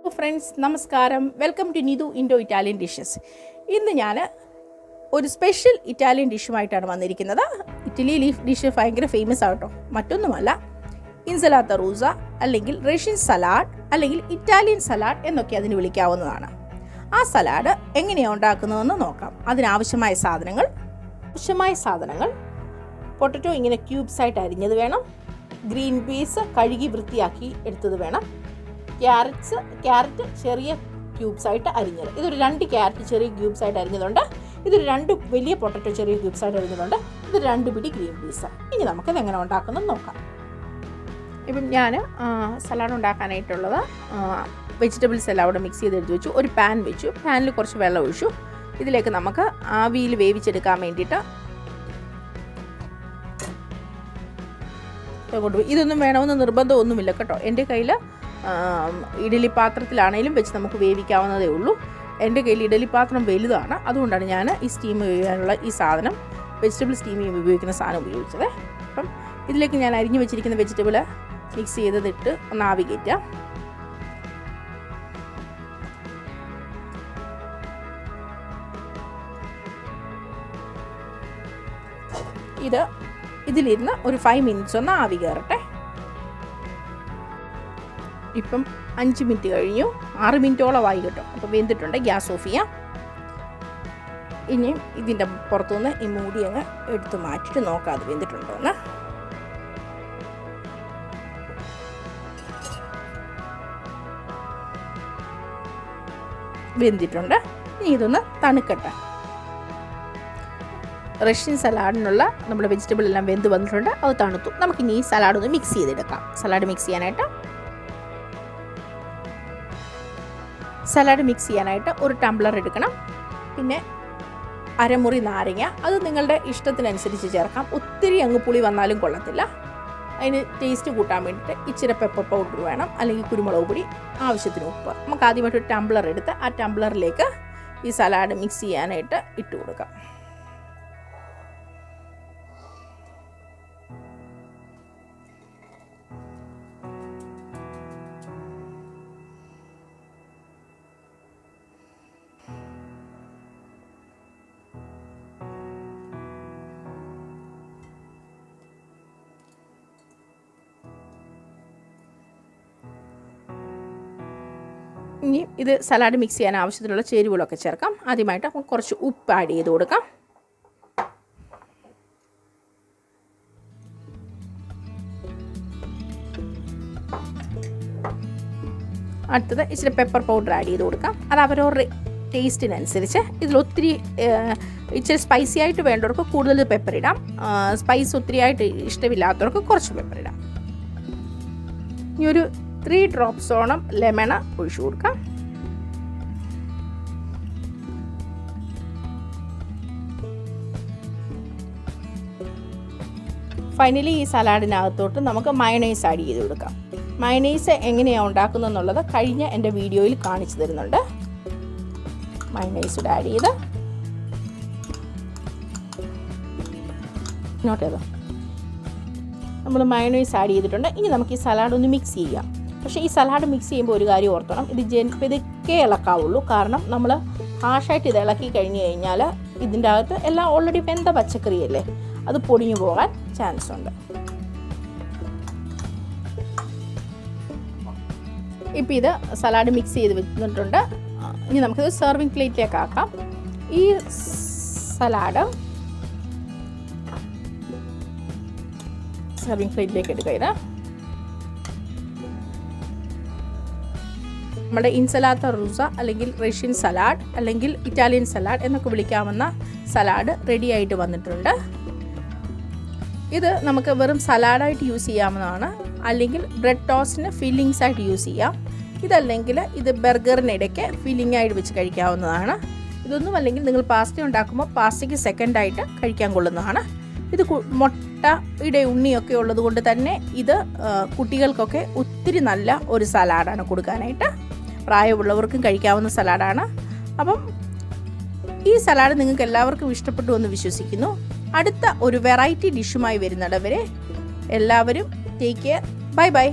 Friends നമസ്കാരം, welcome to Nithu Indo-Italian dishes. ഇന്ന് ഞാൻ ഒരു സ്പെഷ്യൽ ഇറ്റാലിയൻ ഡിഷുമായിട്ടാണ് വന്നിരിക്കുന്നത്. ഇറ്റലിയിൽ ഈ ഡിഷ് ഭയങ്കര ഫേമസ് ആകട്ടോ. മറ്റൊന്നുമല്ല, ഇൻസലാത്ത റൂസ അല്ലെങ്കിൽ റഷ്യൻ സലാഡ് അല്ലെങ്കിൽ ഇറ്റാലിയൻ സലാഡ് എന്നൊക്കെ അതിന് വിളിക്കാവുന്നതാണ്. ആ സലാഡ് എങ്ങനെയാണ് ഉണ്ടാക്കുന്നതെന്ന് നോക്കാം. അതിനാവശ്യമായ സാധനങ്ങൾ പൊട്ടറ്റോ ഇങ്ങനെ ക്യൂബ്സായിട്ട് അരിഞ്ഞത് വേണം, ഗ്രീൻ പീസ് കഴുകി വൃത്തിയാക്കി എടുത്തത് വേണം, ക്യാരറ്റ് ചെറിയ ക്യൂബ്സായിട്ട് അരിഞ്ഞത്, ഇതൊരു 2 ക്യാരറ്റ് ചെറിയ ക്യൂബ്സായിട്ട് അരിഞ്ഞതുണ്ട്, ഇതൊരു 2 വലിയ പൊട്ടറ്റോ ചെറിയ ക്യൂബ്സായിട്ട് അരിഞ്ഞതുണ്ട്, ഇതൊരു 2 പിടി ഗ്രീൻ പീസ്. ഇനി നമുക്കത് എങ്ങനെ ഉണ്ടാക്കുന്നത് നോക്കാം. ഇപ്പം ഞാൻ സലാഡ് ഉണ്ടാക്കാനായിട്ടുള്ളത് വെജിറ്റബിൾസ് എല്ലാം അവിടെ മിക്സ് ചെയ്തെടുത്ത് വെച്ചു. ഒരു പാൻ വെച്ചു, പാനിൽ കുറച്ച് വെള്ളം ഒഴിച്ചു. ഇതിലേക്ക് നമുക്ക് ആവിയിൽ വേവിച്ചെടുക്കാൻ വേണ്ടിയിട്ട് കൊണ്ടുപോയി. ഇതൊന്നും വേണമെന്ന് നിർബന്ധമൊന്നുമില്ല കേട്ടോ. എൻ്റെ കയ്യിൽ ഇഡലി പാത്രത്തിലാണേലും വെച്ച് നമുക്ക് വേവിക്കാവുന്നതേ ഉള്ളൂ. എൻ്റെ കയ്യിൽ ഇഡലി പാത്രം വലുതാണ്, അതുകൊണ്ടാണ് ഞാൻ ഈ സ്റ്റീം ചെയ്യാനുള്ള ഈ സാധനം വെജിറ്റബിൾ സ്റ്റീം ഉപയോഗിക്കുന്ന സാധനം ഉപയോഗിച്ചത്. അപ്പം ഇതിലേക്ക് ഞാൻ അരിഞ്ഞു വെച്ചിരിക്കുന്ന വെജിറ്റബിൾ മിക്സ് ചെയ്തതിട്ട് ഒന്ന് ആവി കയറ്റാം. ഇതിലിരുന്ന് ഒരു 5 മിനിറ്റ്സ് ഒന്ന് ആവി കയറട്ടെ. ഇപ്പം 5 മിനിറ്റ് കഴിഞ്ഞു, 6 മിനിറ്റോളമായി കേട്ടോ. അപ്പോൾ വെന്തിട്ടുണ്ട്. ഗ്യാസ് ഓഫ് ചെയ്യാം. ഇനിയും ഇതിൻ്റെ പുറത്തുനിന്ന് ഈ മൂടി അങ്ങ് എടുത്ത് മാറ്റിയിട്ട് നോക്കാം അത് വെന്തിട്ടുണ്ടോ എന്ന്. വെന്തിട്ടുണ്ട്. ഇനി ഇതൊന്ന് തണുക്കട്ടെ. റഷ്യൻ സലാഡിനുള്ള നമ്മുടെ വെജിറ്റബിൾ എല്ലാം വെന്ത് വന്നിട്ടുണ്ട്, അത് തണുത്തു. നമുക്കിനി ഈ സലാഡ് ഒന്ന് മിക്സ് ചെയ്തെടുക്കാം. സലാഡ് മിക്സ് ചെയ്യാനായിട്ട് ഒരു ടംബ്ലർ എടുക്കണം. പിന്നെ അരമുറി നാരങ്ങ, അത് നിങ്ങളുടെ ഇഷ്ടത്തിനനുസരിച്ച് ചേർക്കാം. ഒത്തിരി അങ്ങ് പുളി വന്നാലും കൊള്ളത്തില്ല. അതിന് ടേസ്റ്റ് കൂട്ടാൻ വേണ്ടിയിട്ട് ഇച്ചിരി പെപ്പർ പൗഡർ വേണം, അല്ലെങ്കിൽ കുരുമുളക് പൊടി, ആവശ്യത്തിന് ഉപ്പ്. നമുക്ക് ആദ്യമായിട്ട് ഒരു ടംബ്ലർ എടുത്ത് ആ ടംബ്ലറിലേക്ക് ഈ സലാഡ് മിക്സ് ചെയ്യാനായിട്ട് ഇട്ട് കൊടുക്കാം. ഇനി ഇത് സലാഡ് മിക്സ് ചെയ്യാൻ ആവശ്യത്തിനുള്ള ചേരുവകളൊക്കെ ചേർക്കാം. ആദ്യമായിട്ട് നമുക്ക് കുറച്ച് ഉപ്പ് ആഡ് ചെയ്ത് കൊടുക്കാം. അടുത്തത് ഇച്ചിരി പെപ്പർ പൗഡർ ആഡ് ചെയ്ത് കൊടുക്കാം. അത് അവരവരുടെ ടേസ്റ്റിനനുസരിച്ച്. ഇതിലൊത്തിരി ഇച്ചിരി സ്പൈസി ആയിട്ട് വേണ്ടവർക്ക് കൂടുതൽ പെപ്പർ ഇടാം, സ്പൈസ് ഒത്തിരി ആയിട്ട് ഇഷ്ടമില്ലാത്തവർക്ക് കുറച്ച് പെപ്പർ ഇടാം. ഇനി ഒരു 3 ഡ്രോപ്സോളം ലെമൺ ഒഴിച്ചു കൊടുക്കാം. ഫൈനലി ഈ സലാഡിനകത്തോട്ട് നമുക്ക് മയണൈസ് ആഡ് ചെയ്ത് കൊടുക്കാം. മയണൈസ് എങ്ങനെയാണ് ഉണ്ടാക്കുന്നതെന്നുള്ളത് കഴിഞ്ഞ എൻ്റെ വീഡിയോയിൽ കാണിച്ചു തരുന്നുണ്ട്. മയണൈസ് ആഡ് ചെയ്ത് നോട്ട് ചെയ്തോ, നമ്മൾ മയണൈസ് ആഡ് ചെയ്തിട്ടുണ്ട്. ഇനി നമുക്ക് ഈ സലാഡ് ഒന്ന് മിക്സ് ചെയ്യാം. പക്ഷേ ഈ സലാഡ് മിക്സ് ചെയ്യുമ്പോൾ ഒരു കാര്യം ഓർത്തണം, ഇത് പതുക്കെ ഇളക്കാവുള്ളൂ. കാരണം നമ്മൾ ഹാഷായിട്ട് ഇത് ഇളക്കി കഴിഞ്ഞ് കഴിഞ്ഞാൽ ഇതിൻ്റെ അകത്ത് എല്ലാം ഓൾറെഡി വെന്ത പച്ചക്കറിയല്ലേ, അത് പൊടിഞ്ഞു പോകാൻ ചാൻസ് ഉണ്ട്. ഇപ്പം ഇത് സലാഡ് മിക്സ് ചെയ്ത് വെച്ചിട്ടുണ്ട്. ഇനി നമുക്കിത് സെർവിങ് പ്ലേറ്റിലേക്ക് ആക്കാം. ഈ സലാഡ് സെർവിങ് പ്ലേറ്റിലേക്ക് എടുക്കുക. ഇത് നമ്മുടെ ഇൻസലാത്ത റൂസ അല്ലെങ്കിൽ റഷ്യൻ സലാഡ് അല്ലെങ്കിൽ ഇറ്റാലിയൻ സലാഡ് എന്നൊക്കെ വിളിക്കാവുന്ന സലാഡ് റെഡി ആയിട്ട് വന്നിട്ടുണ്ട്. ഇത് നമുക്ക് വെറും സലാഡായിട്ട് യൂസ് ചെയ്യാവുന്നതാണ്, അല്ലെങ്കിൽ ബ്രെഡ് ടോസ്റ്റിന് ഫില്ലിങ്സ് ആയിട്ട് യൂസ് ചെയ്യാം. ഇതല്ലെങ്കിൽ ഇത് ബർഗറിനിടയ്ക്ക് ഫില്ലിംഗ് ആയിട്ട് വെച്ച് കഴിക്കാവുന്നതാണ്. ഇതൊന്നും അല്ലെങ്കിൽ നിങ്ങൾ പാസ്ത ഉണ്ടാക്കുമ്പോൾ പാസ്തയ്ക്ക് സെക്കൻഡായിട്ട് കഴിക്കാൻ കൊള്ളുന്നതാണ്. ഇത് മുട്ടയുടെ ഉണ്ണിയൊക്കെ ഉള്ളത് കൊണ്ട് തന്നെ ഇത് കുട്ടികൾക്കൊക്കെ ഒത്തിരി നല്ല ഒരു സലാഡാണ് കൊടുക്കാനായിട്ട്. പ്രായമുള്ളവർക്കും കഴിക്കാവുന്ന സലാഡാണ്. അപ്പം ഈ സലാഡ് നിങ്ങൾക്ക് എല്ലാവർക്കും ഇഷ്ടപ്പെട്ടു എന്ന് വിശ്വസിക്കുന്നു. അടുത്ത ഒരു വെറൈറ്റി ഡിഷുമായി വരുന്നിടവരെ എല്ലാവരും ടേക്ക് കെയർ. Bye bye.